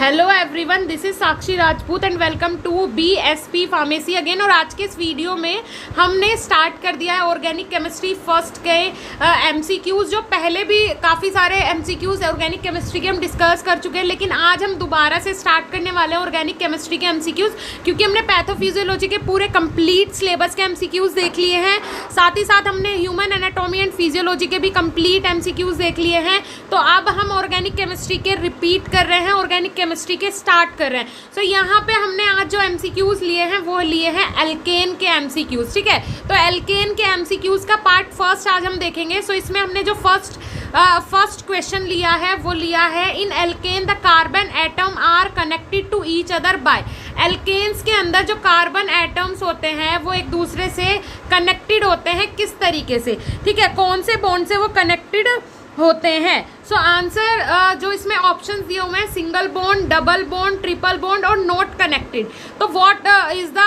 Hello everyone, this is Sakshi Rajput and welcome to BSP pharmacy again. और आज के इस वीडियो में हमने स्टार्ट कर दिया है ऑर्गेनिक केमिस्ट्री फर्स्ट के एमसीक्यूज। जो पहले भी काफ़ी सारे एमसीक्यूज ऑर्गेनिक केमिस्ट्री के हम डिस्कस कर चुके हैं, लेकिन आज हम दोबारा से स्टार्ट करने वाले हैं ऑर्गेनिक केमिस्ट्री के एमसीक्यूज, क्योंकि हमने पैथोफिजियोलॉजी के पूरे कंप्लीट सिलेबस के एमसीक्यूज देख लिए हैं। साथ ही साथ हमने ह्यूमन एनाटॉमी एंड फिजियोलॉजी के भी कंप्लीट एमसीक्यूज देख लिए हैं। तो अब हम ऑर्गेनिक केमिस्ट्री के रिपीट कर रहे हैं, ऑर्गेनिक केमिस्ट्री के स्टार्ट कर रहे हैं। सो यहाँ पे हमने आज जो एमसीक्यूज लिए हैं वो लिए हैं एल्केन के एमसीक्यूज, ठीक है। तो एल्केन के एमसीक्यूज का पार्ट फर्स्ट आज हम देखेंगे। सो इसमें हमने जो फर्स्ट क्वेश्चन लिया है वो लिया है, in alkane the carbon atom are connected to each other by. Alkanes के अंदर जो कार्बन एटम्स होते हैं वो एक दूसरे से कनेक्टेड होते हैं, किस तरीके से, ठीक है, कौन से बॉन्ड से वो कनेक्टेड होते हैं। सो आंसर जो इसमें ऑप्शन दिए हुए हैं, single bond, double bond, triple bond और नॉट कनेक्टेड। तो what is the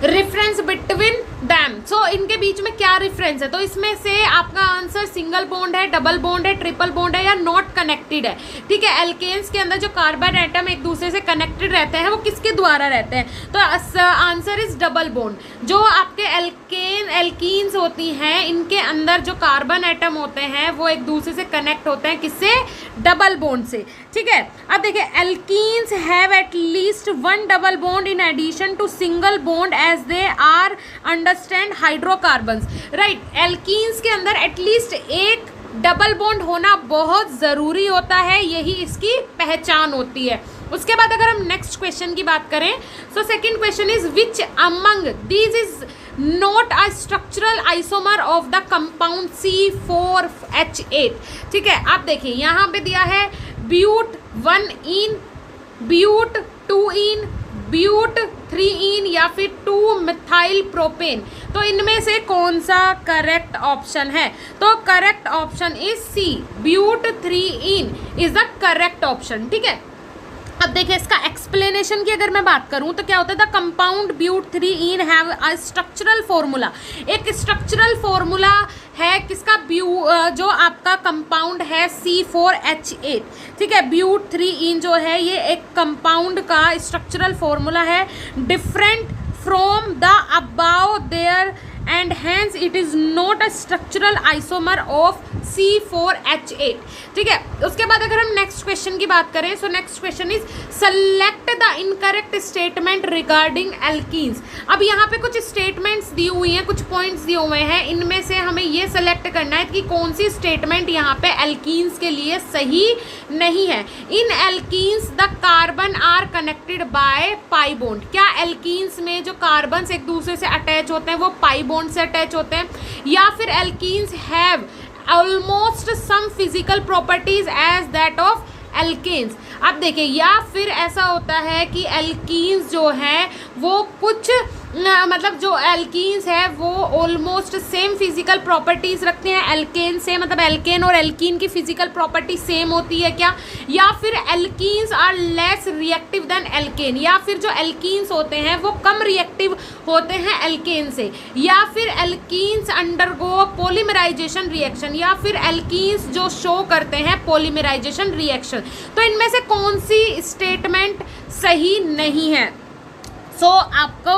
reference between them. So इनके बीच में क्या रिफरेंस है। तो इसमें से आपका आंसर सिंगल बॉन्ड है, डबल बॉन्ड है, ट्रिपल बॉन्ड है या नॉट कनेक्टेड है, ठीक है। एल्केन्स के अंदर जो कार्बन एटम एक दूसरे से कनेक्टेड रहते हैं वो किसके द्वारा रहते हैं। तो आंसर इज डबल बॉन्ड। जो आपके एल्कीन्स होती हैं, इनके अंदर जो कार्बन एटम होते हैं वो एक दूसरे से कनेक्ट होते हैं, किससे, डबल बॉन्ड से, ठीक है। अब देखिए, alkenes have at least one double bond in addition to single bond as they are understand hydrocarbons, right. Alkenes के अंदर एटलीस्ट एक डबल बॉन्ड होना बहुत ज़रूरी होता है, यही इसकी पहचान होती है। उसके बाद अगर हम नेक्स्ट क्वेश्चन की बात करें, so second question is which among these is not a structural isomer of the compound C4H8, ठीक है। आप देखिए यहाँ पे दिया है ब्यूट 1-इन, ब्यूट 2-इन, ब्यूट 3-इन या फिर 2-मिथाइल प्रोपेन। तो इनमें से कौन सा करेक्ट ऑप्शन है। तो correct option is C, but 3-इन इज द करेक्ट ऑप्शन, ठीक है। अब देखिए, इसका एक्सप्लेनेशन की अगर मैं बात करूं तो क्या होता है, द कंपाउंड ब्यूट 3-इन हैव अ स्ट्रक्चरल फॉर्मूला। एक स्ट्रक्चरल फॉर्मूला है किसका, जो आपका कंपाउंड है C4H8, ठीक है। ब्यूट 3-इन जो है ये एक कंपाउंड का स्ट्रक्चरल फॉर्मूला है, different from the above there and hence it is not a structural isomer of C4H8, ठीक है। उसके बाद अगर हम नेक्स्ट क्वेश्चन की बात करें, so next question is select the incorrect statement regarding alkenes. अब यहाँ पे कुछ स्टेटमेंट्स दी हुई हैं, कुछ पॉइंट्स दिए हुए हैं, इनमें से हमें ये सेलेक्ट करना है कि कौन सी स्टेटमेंट यहाँ पे एल्कीन्स के लिए सही नहीं है। In alkenes the carbon are connected by pi bond. क्या एल्कीन्स में जो कार्बन एक दूसरे से अटैच होते हैं वो पाई बॉन्ड से अटैच होते हैं, या फिर alkenes have almost same physical properties as that of alkanes. अब देखिए, या फिर ऐसा होता है कि एल्कीन्स जो हैं वो कुछ मतलब जो एल्कीन्स है वो ऑलमोस्ट सेम फिजिकल प्रॉपर्टीज रखते हैं एल्केन से, मतलब एल्केन और एल्कीन की फिजिकल प्रॉपर्टी सेम होती है क्या, या फिर alkenes are less reactive than alkane, या फिर जो एल्कीन्स होते हैं वो कम रिएक्टिव होते हैं एल्केन से, या फिर एल्कीन्स अंडरगो पॉलीमराइजेशन रिएक्शन, या फिर एल्कीन्स जो शो करते हैं पॉलीमराइजेशन रिएक्शन। तो इनमें से कौन सी स्टेटमेंट सही नहीं है। सो आपको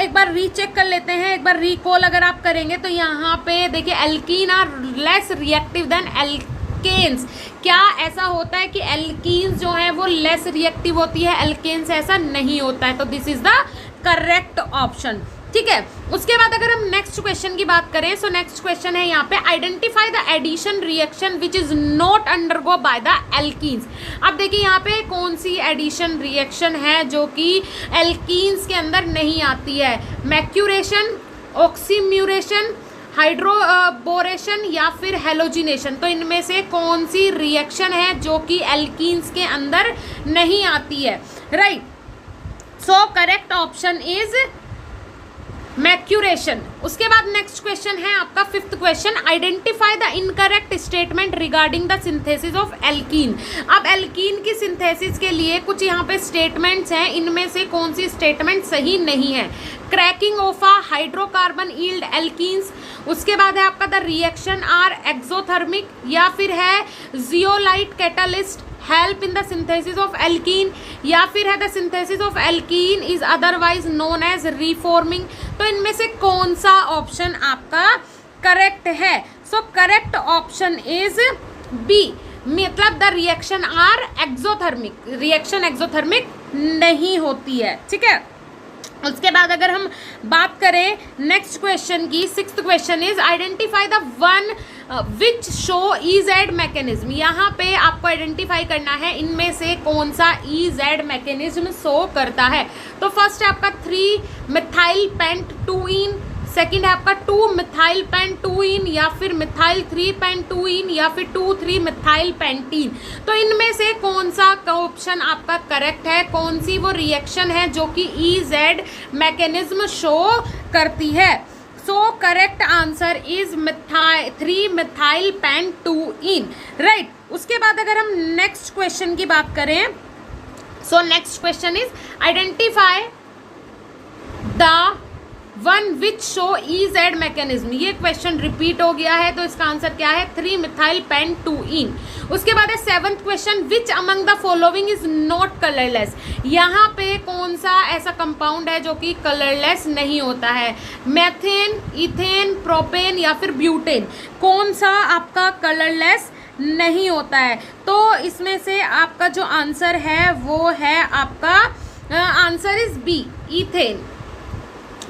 एक बार रीचेक कर लेते हैं, एक बार रिकॉल अगर आप करेंगे तो यहाँ पे देखिए, alkene are less reactive than alkanes. क्या ऐसा होता है कि एल्कीन्स जो है वो लेस रिएक्टिव होती है, एल्केन्स ऐसा नहीं होता है। तो this is the correct option, ठीक है। उसके बाद अगर हम नेक्स्ट क्वेश्चन की बात करें, सो नेक्स्ट क्वेश्चन है यहाँ पे, identify the addition reaction which is not undergo by the alkenes. अब देखिए यहाँ पे कौन सी एडिशन रिएक्शन है जो कि एल्कीन्स के अंदर नहीं आती है, मैक्यूरेशन, ऑक्सीम्यूरेशन, हाइड्रोबोरेशन या फिर हेलोजिनेशन। तो इनमें से कौन सी रिएक्शन है जो कि एल्कीन्स के अंदर नहीं आती है, right. So correct option is मैक्यूरेशन। उसके बाद नेक्स्ट क्वेश्चन है आपका fifth question, identify the incorrect statement regarding the synthesis of alkene. अब एल्कीन की सिंथेसिस के लिए कुछ यहाँ पे स्टेटमेंट्स हैं, इनमें से कौन सी स्टेटमेंट सही नहीं है। Cracking of a hydrocarbon yield alkenes, उसके बाद है आपका द रिएक्शन आर एक्सोथर्मिक, या फिर है zeolite catalyst help in the synthesis of alkene, या फिर है the synthesis of alkene is otherwise known as reforming. तो इनमें से कौन सा ऑप्शन आपका करेक्ट है? So correct option is B, मतलब the reaction are exothermic, reaction exothermic नहीं होती है, ठीक है। उसके बाद अगर हम बात करें नेक्स्ट क्वेश्चन की, sixth question is identify the one which show EZ mechanism. यहाँ पे आपको आइडेंटिफाई करना है इनमें से कौन सा EZ मैकेनिज्म शो करता है। तो फर्स्ट है आपका 3 मिथाइल पेंटटूइन, सेकेंड है आपका 2 मिथाइल पेंटटूइन, या फिर मिथाइल 3 पेंटटूइन, या फिर 2,3 मिथाइल पेंटीन। तो इनमें से कौन सा ऑप्शन आपका करेक्ट है? कौन सी वो रिएक्शन है जो कि EZ मैकेनिज्म शो करती है? So correct answer is 3 methyl pent two yne, right. उसके बाद अगर हम नेक्स्ट क्वेश्चन की बात करें, so next question is identify the one which show EZ mechanism. ये क्वेश्चन रिपीट हो गया है, तो इसका आंसर क्या है? 3 मिथाइल पेंटटूइन। उसके बाद है 7th question, which among the following is not colourless. यहाँ पे कौन सा ऐसा कंपाउंड है जो कि कलरलेस नहीं होता है? मैथेन, इथेन, प्रोपेन या फिर ब्यूटेन, कौन सा आपका कलरलेस नहीं होता है? तो इसमें से आपका जो आंसर है वो है आपका आंसर इज बी, इथेन।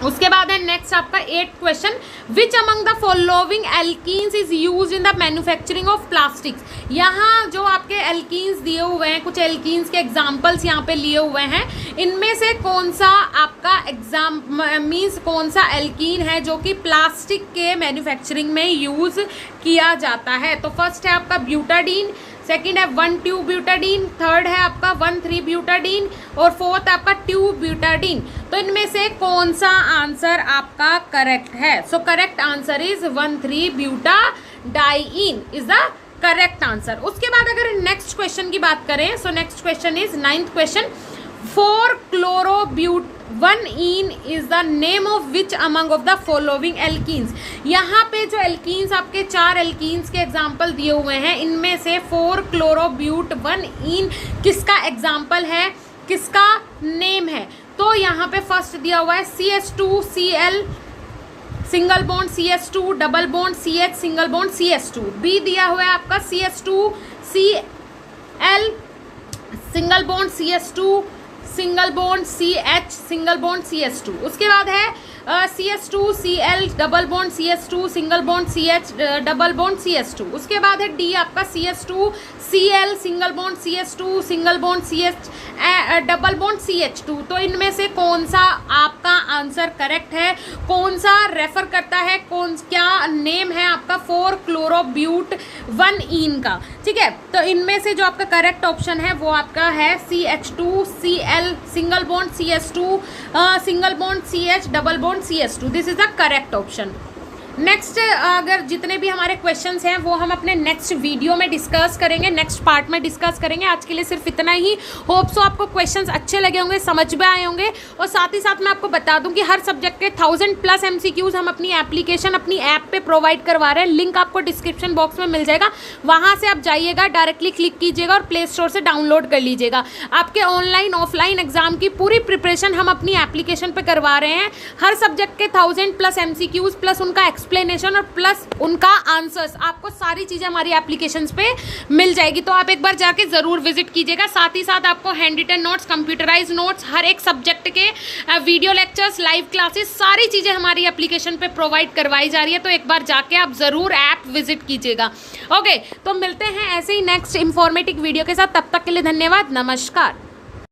उसके बाद है नेक्स्ट आपका 8th question, which among the following alkenes is used in the manufacturing of plastics. यहाँ जो आपके एल्कीन्स दिए हुए हैं, कुछ एल्कीन्स के एग्जाम्पल्स यहाँ पे लिए हुए हैं, इनमें से कौन सा आपका मीन्स कौन सा एल्कीन है जो कि प्लास्टिक के मैन्युफैक्चरिंग में यूज किया जाता है? तो फर्स्ट है आपका ब्यूटाडीन, सेकेंड है 1,2-ब्यूटाडीन, थर्ड है आपका 1,3-ब्यूटाडीन और फोर्थ आपका 2-ब्यूटाडीन। तो इनमें से कौन सा आंसर आपका करेक्ट है? So correct answer is one three butadiene is the correct answer. उसके बाद अगर नेक्स्ट क्वेश्चन की बात करें, so next question is 9th question, 4-chloro-1-ene is the name of which among of the following alkenes. यहाँ पे जो एल्कीन्स आपके 4 एल्कीन्स के एग्जाम्पल दिए हुए हैं, इनमें से 4-chloro-1-ene किसका एग्जाम्पल है, किसका नेम है? तो यहाँ पे फर्स्ट दिया हुआ है CH2Cl single bond CH2 double bond CH single bond CH2। B दिया हुआ है आपका CH2Cl single bond CH2 single bond CH single bond CH2। उसके बाद है CH2Cl double bond CH2 single bond CH double bond CH2। उसके बाद है डी आपका CH2Cl single bond CH2 single bond CH double bond CH2। तो इनमें से कौन सा आपका आंसर करेक्ट है? कौन सा रेफर करता है, कौन क्या नेम है आपका 4-chloro-1-ene का? ठीक है, तो इनमें से जो आपका करेक्ट ऑप्शन है वो आपका है CH2Cl single bond CH2 single bond CH double bond CH2। This is the correct option. Next अगर जितने भी हमारे क्वेश्चंस हैं वो हम अपने नेक्स्ट वीडियो में डिस्कस करेंगे, नेक्स्ट पार्ट में डिस्कस करेंगे। आज के लिए सिर्फ इतना ही। होप सो आपको क्वेश्चंस अच्छे लगे होंगे, समझ में आए होंगे। और साथ ही साथ मैं आपको बता दूं कि हर सब्जेक्ट के 1000+ MCQs हम अपनी एप्लीकेशन अपनी ऐप पे प्रोवाइड करवा रहे हैं। लिंक आपको डिस्क्रिप्शन बॉक्स में मिल जाएगा, वहाँ से आप जाइएगा, डायरेक्टली क्लिक कीजिएगा और प्ले स्टोर से डाउनलोड कर लीजिएगा। आपके ऑनलाइन ऑफलाइन एग्जाम की पूरी प्रिपरेशन हम अपनी एप्लीकेशन पर करवा रहे हैं। हर सब्जेक्ट के 1000+ MCQs प्लस उनका एक्सप्लेनेशन और प्लस उनका आंसर्स, आपको सारी चीज़ें हमारी एप्लीकेशंस पे मिल जाएगी। तो आप एक बार जाके ज़रूर विजिट कीजिएगा। साथ ही साथ आपको hand written notes, computerise notes, हर एक सब्जेक्ट के वीडियो लेक्चर्स, लाइव क्लासेस, सारी चीज़ें हमारी एप्लीकेशन पे प्रोवाइड करवाई जा रही है। तो एक बार जाके आप ज़रूर ऐप विजिट कीजिएगा। ओके, तो मिलते हैं ऐसे ही नेक्स्ट इंफॉर्मेटिव वीडियो के साथ। तब तक के लिए धन्यवाद, नमस्कार।